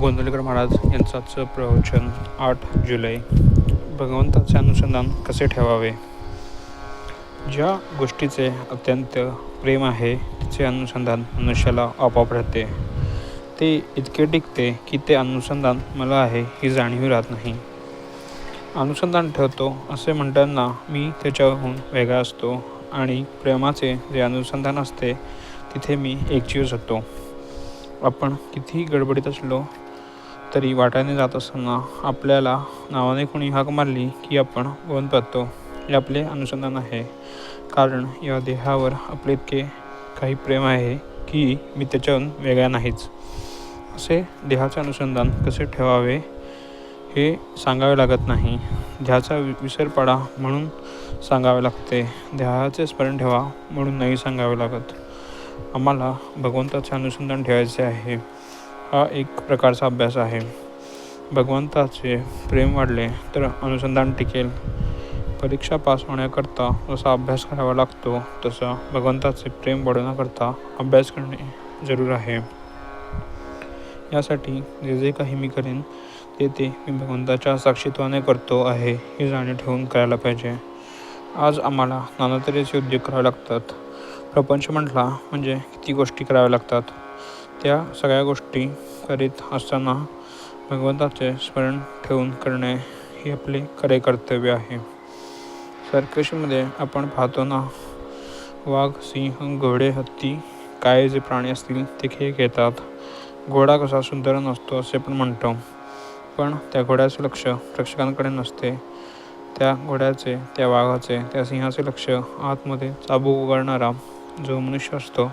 गोंदवलेकर महाराज यांचं प्रवचन 8 जुलै. भगवंताचे अनुसंधान कसे ठेवावे. ज्या गोष्टीचे अत्यंत प्रेम आहे तिचे अनुसंधान मनुष्याला आपोआप राहते. ते इतके टिकते की ते अनुसंधान मला आहे ही जाणीव राहत नाही. अनुसंधान ठेवतो असे म्हणताना मी त्याच्याहून वेगळा असतो आणि प्रेमाचे जे अनुसंधान असते तिथे मी एकजीव होतो. आपण कितीही गडबडीत असलो तरी वाटाने जात असताना आपल्याला नावाने कोणी हाक मारली की आपण वळून पाहतो. हे आपले अनुसंधान आहे, कारण या देहावर आपले इतके काही प्रेम आहे की मी त्याच्याहून वेगळा नाहीच. असे देहाचे अनुसंधान कसे ठेवावे हे सांगावे लागत नाही. देहाचा विसर पाडा म्हणून सांगावे लागते. देहाचे स्मरण ठेवा म्हणून नाही सांगावे लागत. आम्हाला भगवंताचे अनुसंधान ठेवायचे आहे. हा एक प्रकारचा अभ्यास आहे. भगवंताचे प्रेम वाढले तर अनुसंधान टिकेल. परीक्षा पास होण्याकरता जसा अभ्यास करावा लागतो तसा भगवंताचे प्रेम वाढवण्याकरता अभ्यास करणे जरूर आहे. यासाठी जे काही मी करेन ते मी भगवंताच्या साक्षीत्वाने करतो आहे ही जाणीव ठेवून करायला पाहिजे. आज आम्हाला नाना तऱ्हेचे उद्योग करावे लागतात. प्रपंच म्हटला म्हणजे किती गोष्टी कराव्या लागतात. त्या सगळ्या गोष्टी करीत असताना भगवंताचे स्मरण ठेवून करणे हे आपले खरे कर्तव्य आहे. सर्कसमध्ये आपण पाहतो ना, वाघ, सिंह, घोडे, हत्ती काय जे प्राणी असतील ते खेळ खेळतात. घोडा कसा सुंदर नसतो असे पण म्हणतो, पण त्या घोड्याचे लक्ष प्रेक्षकांकडे नसते. त्या घोड्याचे, त्या वाघाचे, त्या सिंहाचे लक्ष आतमध्ये चाबूक उघडणारा जो मनुष्य असतो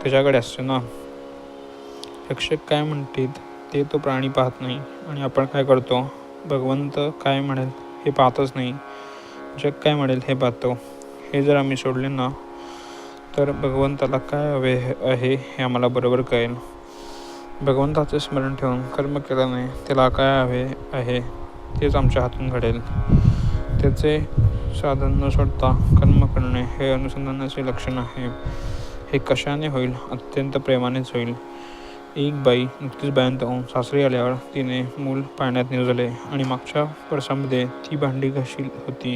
त्याच्याकडे असते ना. प्रेक्षक काय म्हणतील ते तो प्राणी पाहत नाही आणि आपण काय करतो, भगवंत काय म्हणेल हे पाहतच नाही, जग काय म्हणेल हे पाहतो. हे जर आम्ही सोडले ना तर भगवंताला काय हवे आहे हे आम्हाला बरोबर कळेल. भगवंताचे स्मरण ठेवून कर्म केल्याने त्याला काय हवे आहे तेच आमच्या हातून घडेल. त्याचे साधन न सोडता कर्म करणे हे अनुसंधानाचे लक्षण आहे. हे कशाने होईल, अत्यंत प्रेमानेच होईल. एक बाई नुकतीच बायंत होऊन सासरी आल्यावर तिने मूल पाण्यात निवजले आणि मागच्या वर्षामध्ये ती भांडी घाशील होती.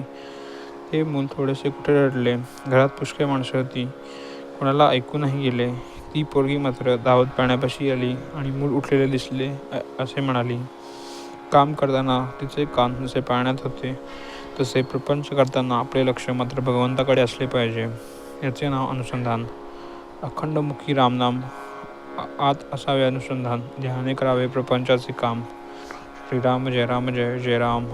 ते मूल थोडेसे कुठे रडले. घरात पुष्कळ माणसं होती, कोणाला ऐकू नाही गेले. ती पोरगी मात्र धावत पाण्यापाशी आली आणि मूल उठलेले दिसले असे म्हणाली. काम करताना तिचे कान जसे पाण्यात होते तसे प्रपंच करताना आपले लक्ष मात्र भगवंताकडे असले पाहिजे. याचे नाव अनुसंधान. अखंडमुखी रामनाम आत असावे अनुसंधान. ध्याने करावे प्रपंचाचे काम. श्रीराम जय राम जय जय राम.